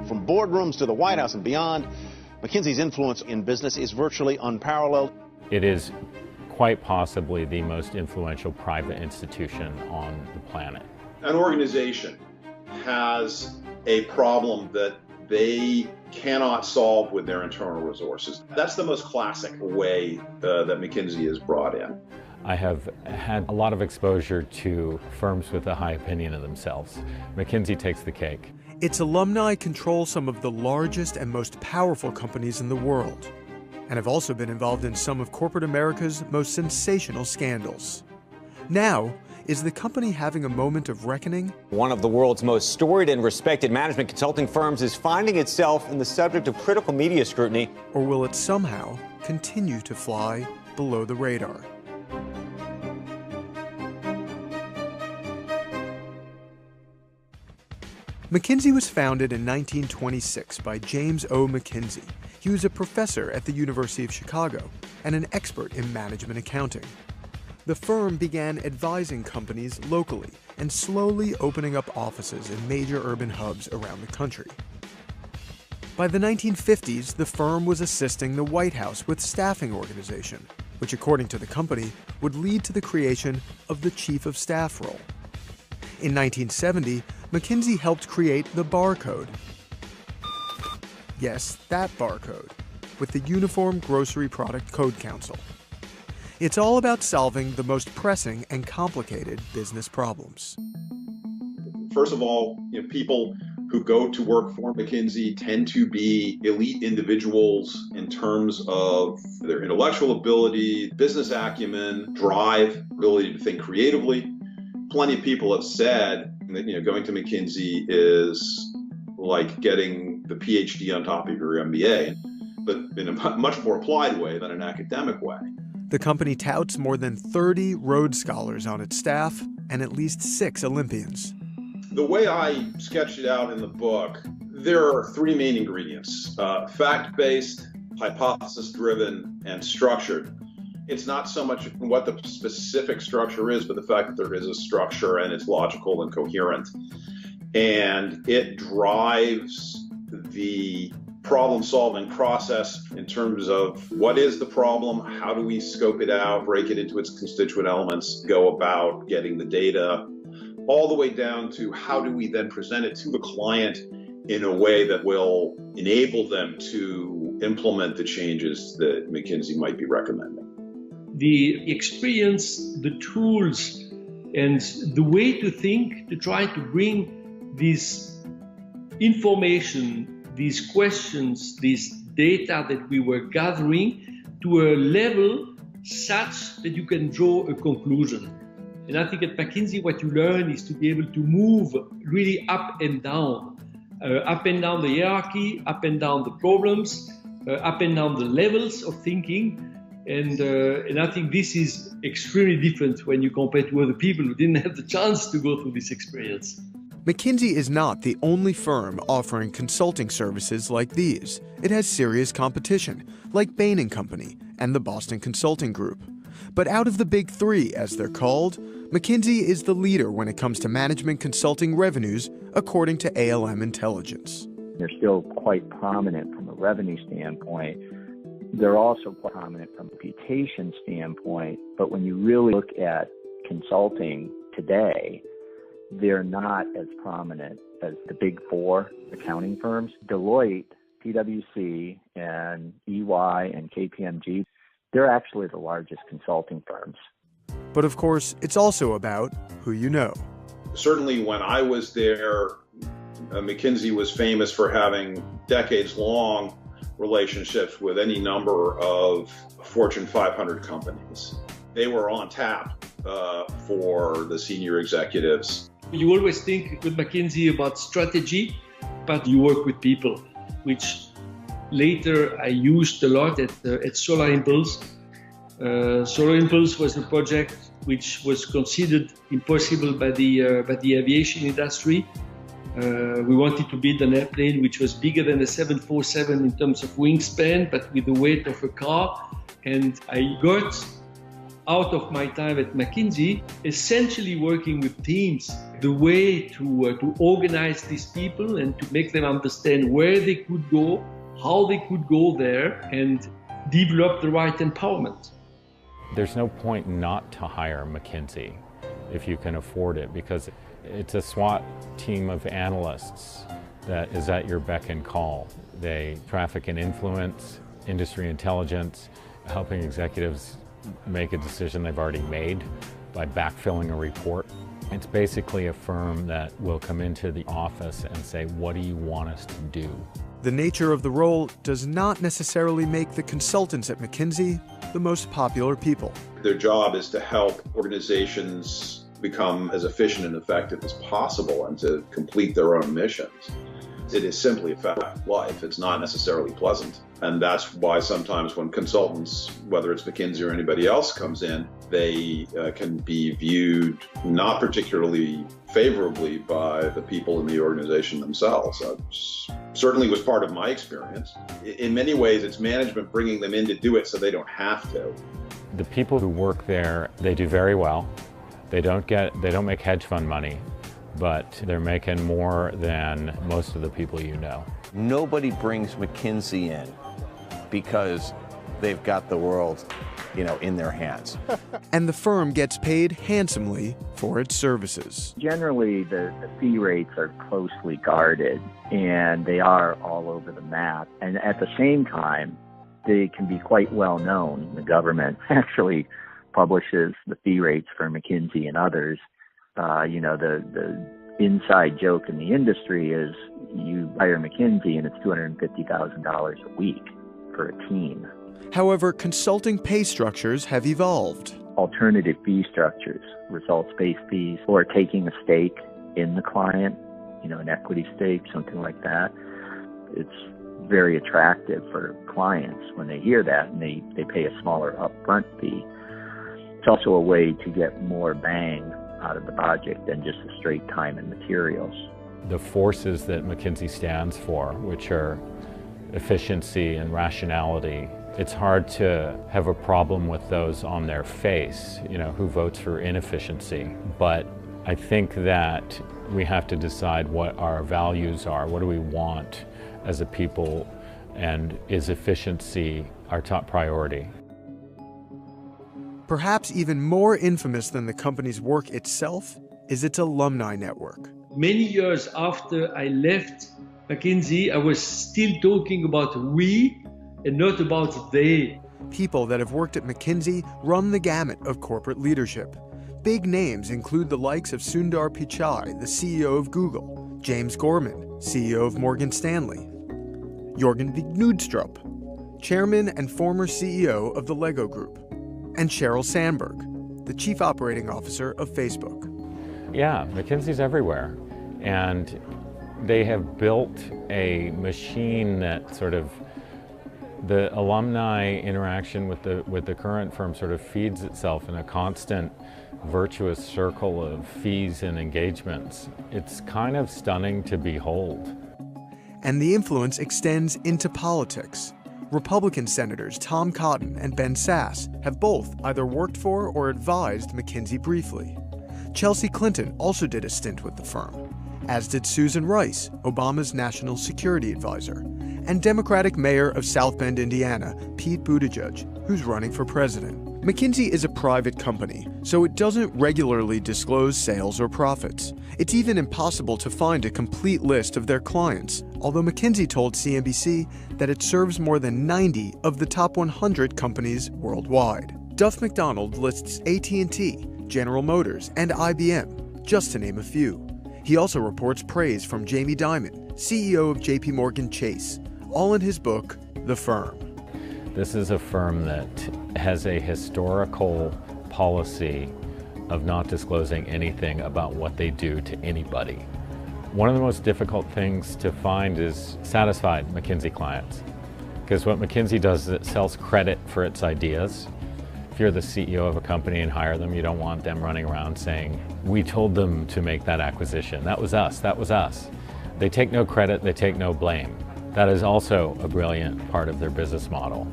From boardrooms to the White House and beyond, McKinsey's influence in business is virtually unparalleled. It is quite possibly the most influential private institution on the planet. An organization has a problem that they cannot solve with their internal resources. That's the most classic way that McKinsey is brought in. I have had a lot of exposure to firms with a high opinion of themselves. McKinsey takes the cake. Its alumni control some of the largest and most powerful companies in the world, and have also been involved in some of corporate America's most sensational scandals. Now, is the company having a moment of reckoning? One of the world's most storied and respected management consulting firms is finding itself in the subject of critical media scrutiny. Or will it somehow continue to fly below the radar? McKinsey was founded in 1926 by James O. McKinsey. He was a professor at the University of Chicago and an expert in management accounting. The firm began advising companies locally and slowly opening up offices in major urban hubs around the country. By the 1950s, the firm was assisting the White House with staffing organization, which according to the company would lead to the creation of the Chief of Staff role. In 1970, McKinsey helped create the barcode. Yes, that barcode, with the Uniform Grocery Product Code Council. It's all about solving the most pressing and complicated business problems. First of all, people who go to work for McKinsey tend to be elite individuals in terms of their intellectual ability, business acumen, drive, ability to think creatively. Plenty of people have said that going to McKinsey is like getting the PhD on top of your MBA, but in a much more applied way than an academic way. The company touts more than 30 Rhodes Scholars on its staff and at least 6 Olympians. The way I sketched it out in the book, there are 3 main ingredients: fact-based, hypothesis-driven, and structured. It's not so much what the specific structure is, but the fact that there is a structure and it's logical and coherent. And it drives the problem-solving process in terms of what is the problem, how do we scope it out, break it into its constituent elements, go about getting the data, all the way down to how do we then present it to the client in a way that will enable them to implement the changes that McKinsey might be recommending. The experience, the tools, and the way to think to try to bring this information, these questions, this data that we were gathering to a level such that you can draw a conclusion. And I think at McKinsey what you learn is to be able to move really up and down the hierarchy, up and down the problems, up and down the levels of thinking. And I think this is extremely different when you compare to other people who didn't have the chance to go through this experience. McKinsey is not the only firm offering consulting services like these. It has serious competition, like Bain & Company and the Boston Consulting Group. But out of the big 3, as they're called, McKinsey is the leader when it comes to management consulting revenues, according to ALM Intelligence. They're still quite prominent from a revenue standpoint. They're also prominent from a reputation standpoint, but when you really look at consulting today, they're not as prominent as the big 4 accounting firms. Deloitte, PwC, and EY and KPMG, they're actually the largest consulting firms. But of course, it's also about who you know. Certainly when I was there, McKinsey was famous for having decades-long relationships with any number of Fortune 500 companies. They were on tap for the senior executives. You always think with McKinsey about strategy, but you work with people, which later I used a lot at Solar Impulse. Solar Impulse was a project which was considered impossible by the aviation industry. We wanted to build an airplane which was bigger than a 747 in terms of wingspan, but with the weight of a car. And I got out of my time at McKinsey, essentially working with teams, the way to organize these people and to make them understand where they could go, how they could go there, and develop the right empowerment. There's no point not to hire McKinsey if you can afford it, because it's a SWAT team of analysts that is at your beck and call. They traffic in influence, industry intelligence, helping executives make a decision they've already made by backfilling a report. It's basically a firm that will come into the office and say, what do you want us to do? The nature of the role does not necessarily make the consultants at McKinsey the most popular people. Their job is to help organizations become as efficient and effective as possible and to complete their own missions. It is simply a fact of life. It's not necessarily pleasant. And that's why sometimes when consultants, whether it's McKinsey or anybody else, comes in, they can be viewed not particularly favorably by the people in the organization themselves. That certainly was part of my experience. In many ways, it's management bringing them in to do it so they don't have to. The people who work there, they do very well. They don't make hedge fund money, but they're making more than most of the people you know. Nobody brings McKinsey in because they've got the world, in their hands. And the firm gets paid handsomely for its services. Generally, the fee rates are closely guarded, and they are all over the map. And at the same time, they can be quite well known. The government actually publishes the fee rates for McKinsey and others. The inside joke in the industry is you hire McKinsey and it's $250,000 a week for a team. However, consulting pay structures have evolved. Alternative fee structures, results-based fees, or taking a stake in the client, an equity stake, something like that. It's very attractive for clients when they hear that and they pay a smaller upfront fee. It's also a way to get more bang out of the project than just a straight time and materials. The forces that McKinsey stands for, which are efficiency and rationality, it's hard to have a problem with those on their face, who votes for inefficiency. But I think that we have to decide what our values are, what do we want as a people, and is efficiency our top priority? Perhaps even more infamous than the company's work itself is its alumni network. Many years after I left McKinsey, I was still talking about we and not about they. People that have worked at McKinsey run the gamut of corporate leadership. Big names include the likes of Sundar Pichai, the CEO of Google, James Gorman, CEO of Morgan Stanley, Jørgen Knudstrup, chairman and former CEO of the Lego Group, and Sheryl Sandberg, the chief operating officer of Facebook. Yeah, McKinsey's everywhere. And they have built a machine that sort of, the alumni interaction with the current firm sort of feeds itself in a constant virtuous circle of fees and engagements. It's kind of stunning to behold. And the influence extends into politics. Republican Senators Tom Cotton and Ben Sasse have both either worked for or advised McKinsey briefly. Chelsea Clinton also did a stint with the firm, as did Susan Rice, Obama's national security advisor, and Democratic Mayor of South Bend, Indiana, Pete Buttigieg, who's running for president. McKinsey is a private company, so it doesn't regularly disclose sales or profits. It's even impossible to find a complete list of their clients, although McKinsey told CNBC that it serves more than 90 of the top 100 companies worldwide. Duff McDonald lists AT&T, General Motors, and IBM, just to name a few. He also reports praise from Jamie Dimon, CEO of JP Morgan Chase, all in his book, The Firm. This is a firm that has a historical policy of not disclosing anything about what they do to anybody. One of the most difficult things to find is satisfied McKinsey clients. Because what McKinsey does is it sells credit for its ideas. If you're the CEO of a company and hire them, you don't want them running around saying, we told them to make that acquisition. That was us, that was us. They take no credit, they take no blame. That is also a brilliant part of their business model.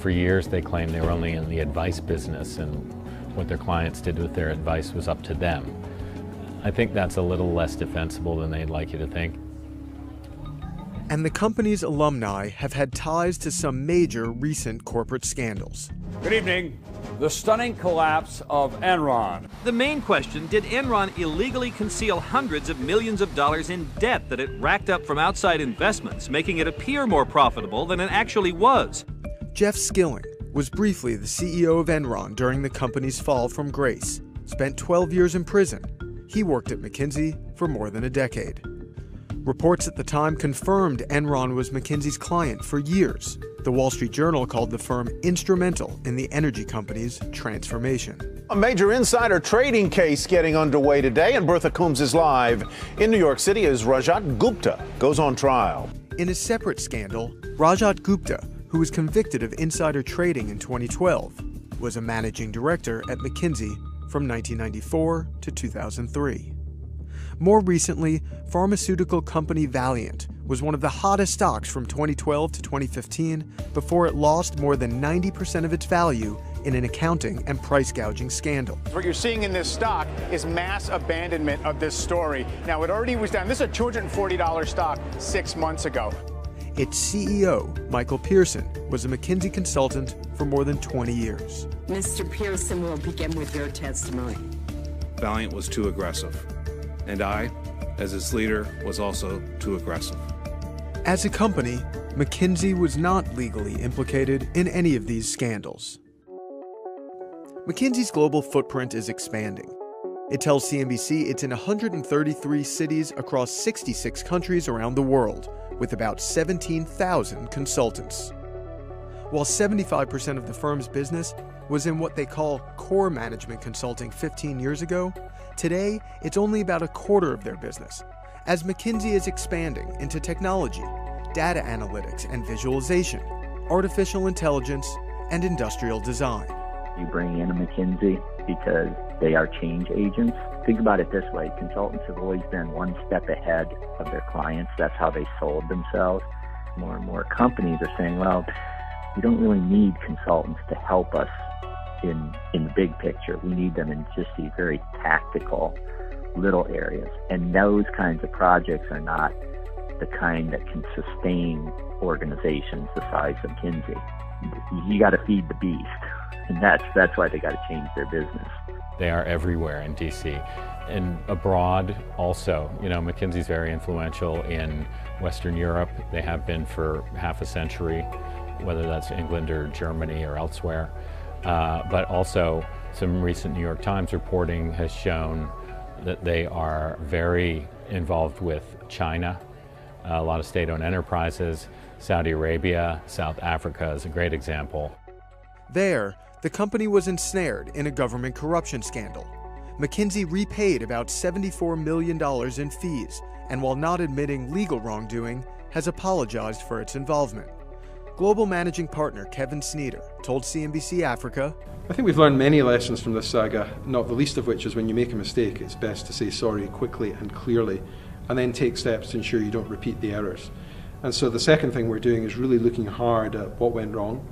For years, they claimed they were only in the advice business, and what their clients did with their advice was up to them. I think that's a little less defensible than they'd like you to think. And the company's alumni have had ties to some major recent corporate scandals. Good evening. The stunning collapse of Enron. The main question, did Enron illegally conceal hundreds of millions of dollars in debt that it racked up from outside investments, making it appear more profitable than it actually was? Jeff Skilling was briefly the CEO of Enron during the company's fall from grace, spent 12 years in prison. He worked at McKinsey for more than a decade. Reports at the time confirmed Enron was McKinsey's client for years. The Wall Street Journal called the firm instrumental in the energy company's transformation. A major insider trading case getting underway today, and Bertha Coombs is live in New York City as Rajat Gupta goes on trial. In a separate scandal, Rajat Gupta, who was convicted of insider trading in 2012, was a managing director at McKinsey from 1994 to 2003. More recently, pharmaceutical company Valeant was one of the hottest stocks from 2012 to 2015 before it lost more than 90% of its value in an accounting and price gouging scandal. What you're seeing in this stock is mass abandonment of this story. Now, it already was down. This is a $240 stock 6 months ago. Its CEO, Michael Pearson, was a McKinsey consultant for more than 20 years. Mr. Pearson will begin with your testimony. Valeant was too aggressive, and I, as its leader, was also too aggressive. As a company, McKinsey was not legally implicated in any of these scandals. McKinsey's global footprint is expanding. It tells CNBC it's in 133 cities across 66 countries around the world, with about 17,000 consultants. While 75% of the firm's business was in what they call core management consulting 15 years ago, today it's only about a quarter of their business, as McKinsey is expanding into technology, data analytics and visualization, artificial intelligence, and industrial design. You bring in a McKinsey because they are change agents. Think about it this way. Consultants have always been one step ahead of their clients. That's how they sold themselves. More and more companies are saying, well, we don't really need consultants to help us in the big picture. We need them in just these very tactical little areas. And those kinds of projects are not the kind that can sustain organizations the size of McKinsey. You got to feed the beast. And that's why they got to change their business. They are everywhere in DC and abroad also. You know, McKinsey's very influential in Western Europe. They have been for half a century, whether that's England or Germany or elsewhere. But also some recent New York Times reporting has shown that they are very involved with China, a lot of state-owned enterprises. Saudi Arabia, South Africa is a great example. There, the company was ensnared in a government corruption scandal. McKinsey repaid about $74 million in fees, and while not admitting legal wrongdoing, has apologized for its involvement. Global managing partner Kevin Sneeder told CNBC Africa, I think we've learned many lessons from this saga, not the least of which is when you make a mistake, it's best to say sorry quickly and clearly, and then take steps to ensure you don't repeat the errors. And so the second thing we're doing is really looking hard at what went wrong.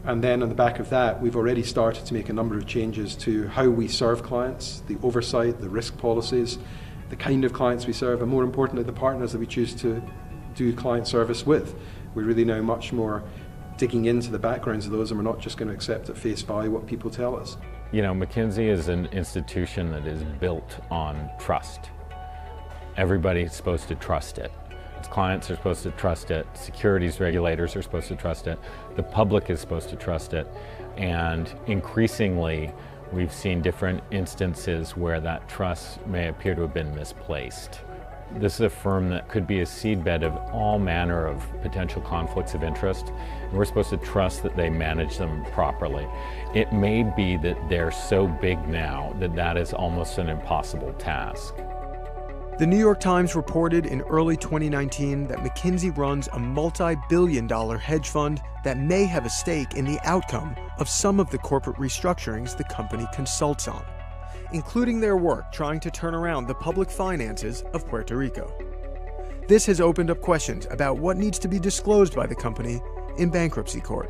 And then on the back of that, we've already started to make a number of changes to how we serve clients, the oversight, the risk policies, the kind of clients we serve, and more importantly, the partners that we choose to do client service with. We're really now much more digging into the backgrounds of those, and we're not just going to accept at face value what people tell us. You know, McKinsey is an institution that is built on trust. Everybody's supposed to trust it. Its clients are supposed to trust it. Securities regulators are supposed to trust it. The public is supposed to trust it. And increasingly, we've seen different instances where that trust may appear to have been misplaced. This is a firm that could be a seedbed of all manner of potential conflicts of interest. And we're supposed to trust that they manage them properly. It may be that they're so big now that that is almost an impossible task. The New York Times reported in early 2019 that McKinsey runs a multi-billion-dollar hedge fund that may have a stake in the outcome of some of the corporate restructurings the company consults on, including their work trying to turn around the public finances of Puerto Rico. This has opened up questions about what needs to be disclosed by the company in bankruptcy court.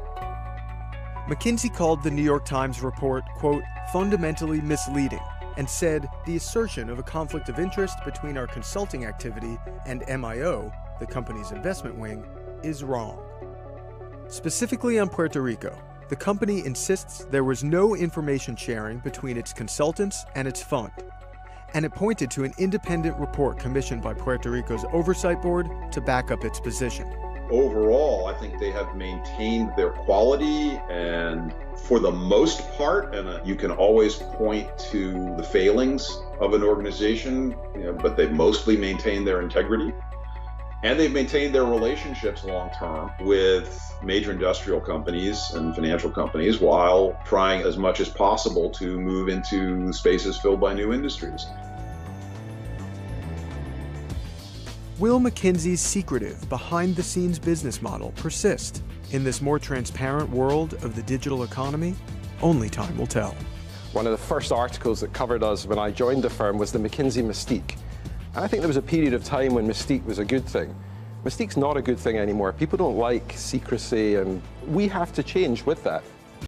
McKinsey called the New York Times report, quote, fundamentally misleading, and said the assertion of a conflict of interest between our consulting activity and MIO, the company's investment wing, is wrong. Specifically on Puerto Rico, the company insists there was no information sharing between its consultants and its fund, and it pointed to an independent report commissioned by Puerto Rico's Oversight Board to back up its position. Overall, I think they have maintained their quality, and for the most part, and you can always point to the failings of an organization, but they've mostly maintained their integrity. And they've maintained their relationships long-term with major industrial companies and financial companies while trying as much as possible to move into spaces filled by new industries. Will McKinsey's secretive, behind-the-scenes business model persist in this more transparent world of the digital economy? Only time will tell. One of the first articles that covered us when I joined the firm was the McKinsey mystique. And I think there was a period of time when mystique was a good thing. Mystique's not a good thing anymore. People don't like secrecy, and we have to change with that.